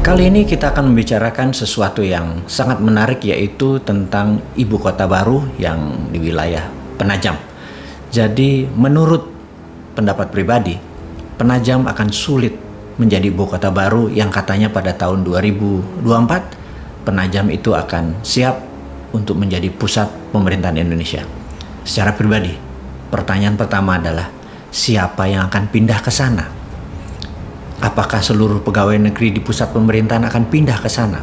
Kali ini kita akan membicarakan sesuatu yang sangat menarik, yaitu tentang ibu kota baru yang di wilayah Penajam. Jadi menurut pendapat pribadi, Penajam akan sulit menjadi ibu kota baru yang katanya pada tahun 2024 Penajam itu akan siap untuk menjadi pusat pemerintahan Indonesia. Secara pribadi, pertanyaan pertama adalah siapa yang akan pindah ke sana? Apakah seluruh pegawai negeri di pusat pemerintahan akan pindah ke sana?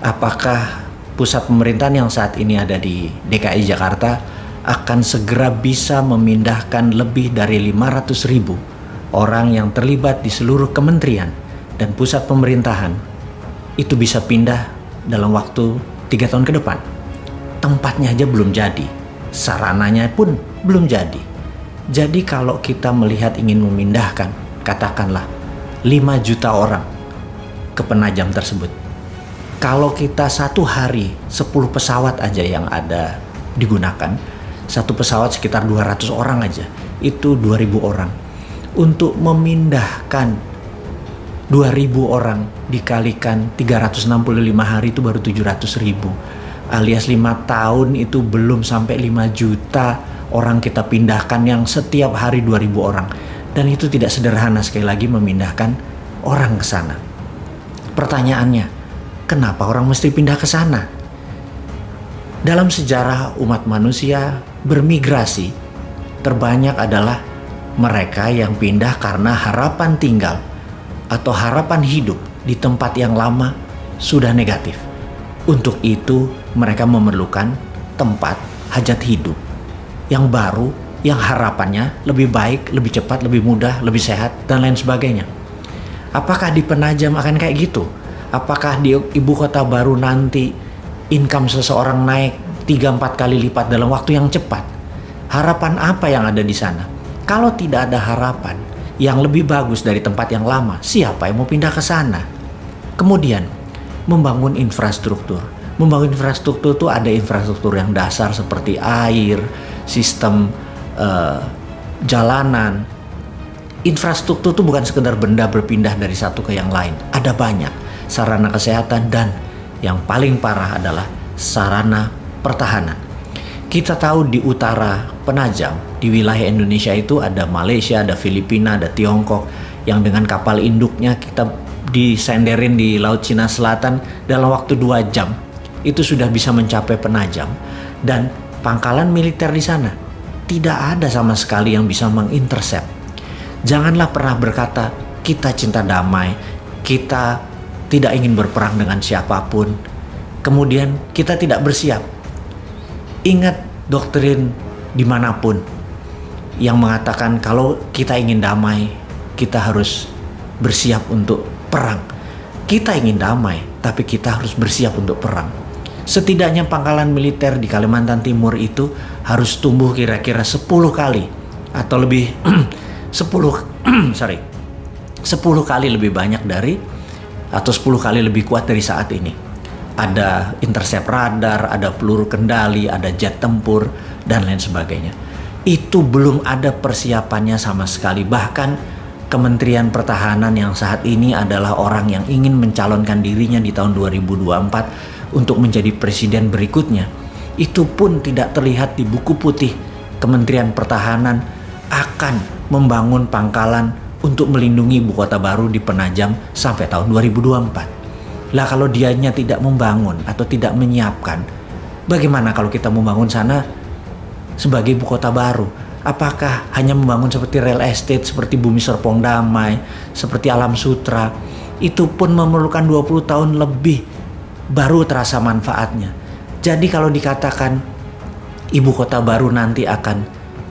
Apakah pusat pemerintahan yang saat ini ada di DKI Jakarta akan segera bisa memindahkan lebih dari 500.000 orang yang terlibat di seluruh kementerian dan pusat pemerintahan itu bisa pindah dalam waktu 3 tahun ke depan? Tempatnya aja belum jadi, sarananya pun belum jadi. Jadi kalau kita melihat ingin memindahkan, katakanlah 5 juta orang ke Penajam tersebut, kalau kita satu hari 10 pesawat aja yang ada digunakan, satu pesawat sekitar 200 orang aja, itu 2.000 orang. Untuk memindahkan 2.000 orang dikalikan 365 hari itu baru 700.000, alias 5 tahun itu belum sampai 5 juta orang kita pindahkan, yang setiap hari 2.000 orang. Dan itu tidak sederhana sekali lagi memindahkan orang ke sana. Pertanyaannya, kenapa orang mesti pindah ke sana? Dalam sejarah umat manusia bermigrasi, terbanyak adalah mereka yang pindah karena harapan tinggal atau harapan hidup di tempat yang lama sudah negatif. Untuk itu mereka memerlukan tempat hajat hidup yang baru, yang harapannya lebih baik, lebih cepat, lebih mudah, lebih sehat, dan lain sebagainya. Apakah di Penajam akan kayak gitu? Apakah di ibu kota baru nanti income seseorang naik 3-4 kali lipat dalam waktu yang cepat? Harapan apa yang ada di sana? Kalau tidak ada harapan yang lebih bagus dari tempat yang lama, siapa yang mau pindah ke sana? Kemudian, membangun infrastruktur. Membangun infrastruktur itu ada infrastruktur yang dasar seperti air, sistem jalanan. Infrastruktur itu bukan sekedar benda berpindah dari satu ke yang lain. Ada banyak sarana kesehatan, dan yang paling parah adalah sarana pertahanan. Kita tahu di utara Penajam, di wilayah Indonesia itu ada Malaysia, ada Filipina, ada Tiongkok, yang dengan kapal induknya kita disenderin di Laut Cina Selatan dalam waktu 2 jam itu sudah bisa mencapai Penajam. Dan pangkalan militer di sana tidak ada sama sekali yang bisa mengintercept. Janganlah pernah berkata kita cinta damai, kita tidak ingin berperang dengan siapapun, kemudian kita tidak bersiap. Ingat doktrin dimanapun yang mengatakan kalau kita ingin damai, kita harus bersiap untuk perang. Kita ingin damai, tapi kita harus bersiap untuk perang. Setidaknya pangkalan militer di Kalimantan Timur itu harus tumbuh kira-kira 10 kali atau lebih 10 kali lebih banyak dari, atau 10 kali lebih kuat dari saat ini. Ada intercept radar, ada peluru kendali, ada jet tempur, dan lain sebagainya. Itu belum ada persiapannya sama sekali. Bahkan Kementerian Pertahanan yang saat ini adalah orang yang ingin mencalonkan dirinya di tahun 2024 untuk menjadi presiden berikutnya, itu pun tidak terlihat di buku putih Kementerian Pertahanan akan membangun pangkalan untuk melindungi ibu kota baru di Penajam sampai tahun 2024. Lah kalau dianya tidak membangun atau tidak menyiapkan, bagaimana kalau kita membangun sana sebagai ibu kota baru? Apakah hanya membangun seperti real estate, seperti Bumi Serpong Damai, seperti Alam Sutra? Itu pun memerlukan 20 tahun lebih baru terasa manfaatnya. Jadi kalau dikatakan ibu kota baru nanti akan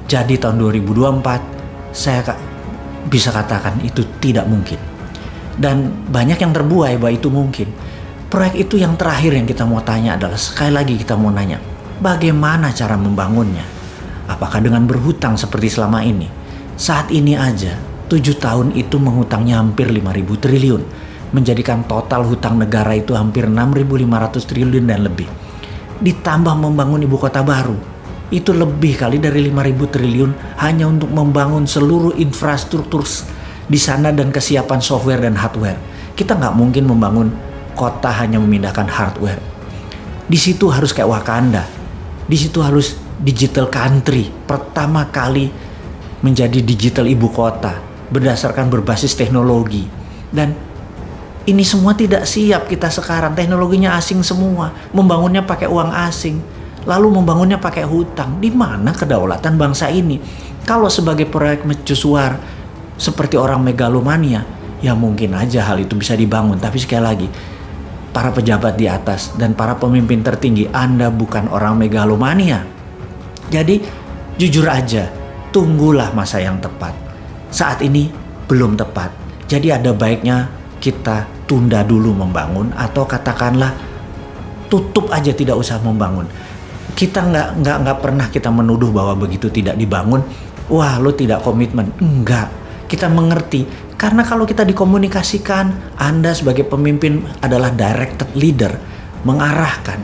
jadi tahun 2024, saya bisa katakan itu tidak mungkin. Dan banyak yang terbuai bahwa itu mungkin. Proyek itu yang terakhir yang kita mau tanya adalah, sekali lagi kita mau nanya, bagaimana cara membangunnya? Apakah dengan berhutang seperti selama ini? Saat ini aja 7 tahun itu menghutangnya hampir 5.000 triliun, menjadikan total hutang negara itu hampir 6.500 triliun dan lebih. Ditambah membangun ibu kota baru, itu lebih kali dari 5.000 triliun hanya untuk membangun seluruh infrastruktur di sana dan kesiapan software dan hardware. Kita nggak mungkin membangun kota hanya memindahkan hardware. Di situ harus kayak Wakanda. Di situ harus digital country. Pertama kali menjadi digital ibu kota berdasarkan berbasis teknologi. Dan ini semua tidak siap kita sekarang. Teknologinya asing semua. Membangunnya pakai uang asing. Lalu membangunnya pakai hutang. Di mana kedaulatan bangsa ini? Kalau sebagai proyek mercusuar seperti orang megalomania, ya mungkin aja hal itu bisa dibangun. Tapi sekali lagi, para pejabat di atas dan para pemimpin tertinggi, Anda bukan orang megalomania. Jadi jujur aja, tunggulah masa yang tepat. Saat ini belum tepat. Jadi ada baiknya kita tunda dulu membangun, atau katakanlah tutup aja, tidak usah membangun. Kita nggak pernah kita menuduh bahwa begitu tidak dibangun, wah lo tidak komitmen. Enggak, kita mengerti. Karena kalau kita dikomunikasikan, Anda sebagai pemimpin adalah directed leader, mengarahkan,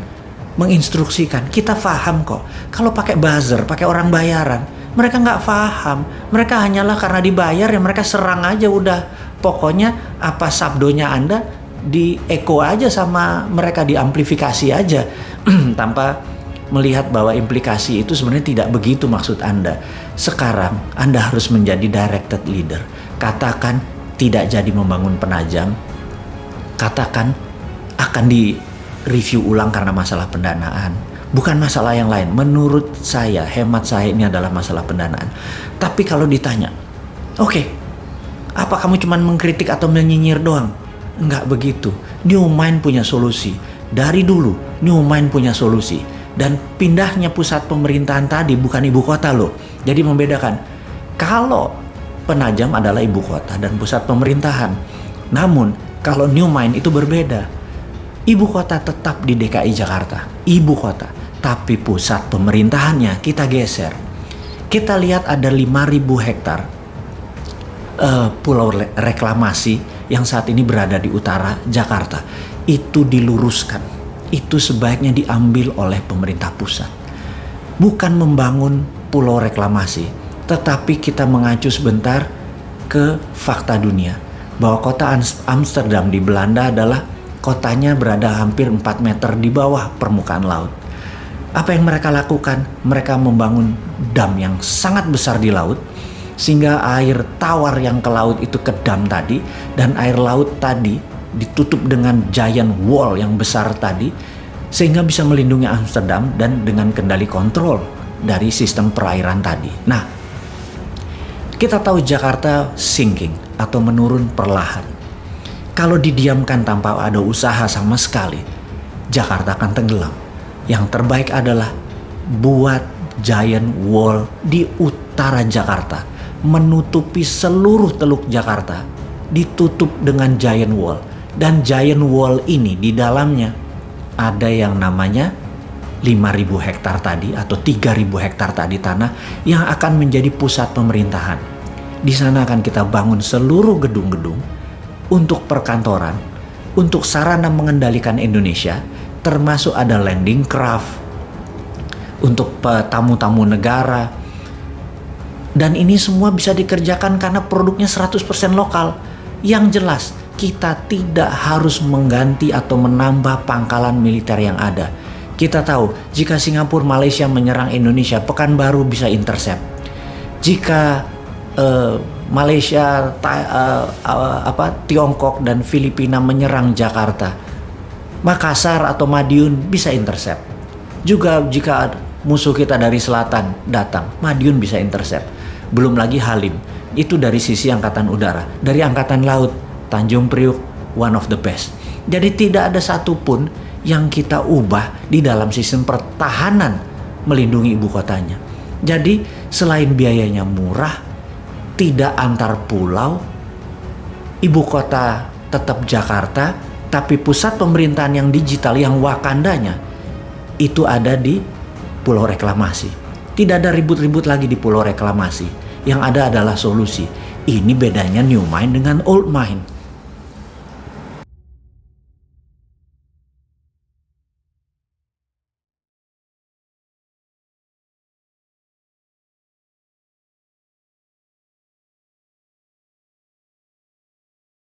menginstruksikan. Kita paham kok. Kalau pakai buzzer, pakai orang bayaran, mereka nggak paham. Mereka hanyalah karena dibayar ya mereka serang aja udah. Pokoknya apa sabdonya Anda di echo aja sama mereka, diamplifikasi aja tanpa melihat bahwa implikasi itu sebenarnya tidak begitu maksud Anda. Sekarang Anda harus menjadi directed leader. Katakan tidak jadi membangun penajam. Katakan akan di-review ulang karena masalah pendanaan. Bukan masalah yang lain. Menurut saya, hemat saya, ini adalah masalah pendanaan. Tapi kalau ditanya, oke, apa kamu cuma mengkritik atau menyinyir doang? Enggak begitu. New Mind punya solusi. Dari dulu, New Mind punya solusi. Dan pindahnya pusat pemerintahan tadi bukan ibu kota loh. Jadi membedakan. Kalau Penajam adalah ibu kota dan pusat pemerintahan. Namun kalau New Mind itu berbeda. Ibu kota tetap di DKI Jakarta. Ibu kota. Tapi pusat pemerintahannya kita geser. Kita lihat ada 5.000 hektar pulau reklamasi yang saat ini berada di utara Jakarta. Itu diluruskan. Itu sebaiknya diambil oleh pemerintah pusat. Bukan membangun pulau reklamasi, tetapi kita mengacu sebentar ke fakta dunia. Bahwa kota Amsterdam di Belanda adalah kotanya berada hampir 4 meter di bawah permukaan laut. Apa yang mereka lakukan? Mereka membangun dam yang sangat besar di laut, sehingga air tawar yang ke laut itu ke dam tadi, dan air laut tadi ditutup dengan giant wall yang besar tadi, sehingga bisa melindungi Amsterdam dan dengan kendali kontrol dari sistem perairan tadi. Nah, kita tahu Jakarta sinking atau menurun perlahan. Kalau didiamkan tanpa ada usaha sama sekali, Jakarta akan tenggelam. Yang terbaik adalah buat giant wall di utara Jakarta, menutupi seluruh teluk Jakarta, ditutup dengan giant wall. Dan giant wall ini di dalamnya ada yang namanya 5.000 hektar tadi atau 3.000 hektar tadi tanah yang akan menjadi pusat pemerintahan. Di sana akan kita bangun seluruh gedung-gedung untuk perkantoran, untuk sarana mengendalikan Indonesia, termasuk ada landing craft untuk tamu-tamu negara. Dan ini semua bisa dikerjakan karena produknya 100% lokal. Yang jelas, kita tidak harus mengganti atau menambah pangkalan militer yang ada. Kita tahu jika Singapura, Malaysia menyerang Indonesia, Pekanbaru bisa intercept. Jika Malaysia, Tiongkok dan Filipina menyerang Jakarta, Makassar atau Madiun bisa intercept. Juga jika musuh kita dari selatan datang, Madiun bisa intercept. Belum lagi Halim, itu dari sisi angkatan udara. Dari angkatan laut, Tanjung Priuk, one of the best. Jadi tidak ada satupun yang kita ubah di dalam sistem pertahanan melindungi ibu kotanya. Jadi selain biayanya murah, tidak antar pulau, ibu kota tetap Jakarta, tapi pusat pemerintahan yang digital, yang Wakandanya, itu ada di pulau reklamasi. Tidak ada ribut-ribut lagi di pulau reklamasi. Yang ada adalah solusi. Ini bedanya New Mind dengan Old Mind.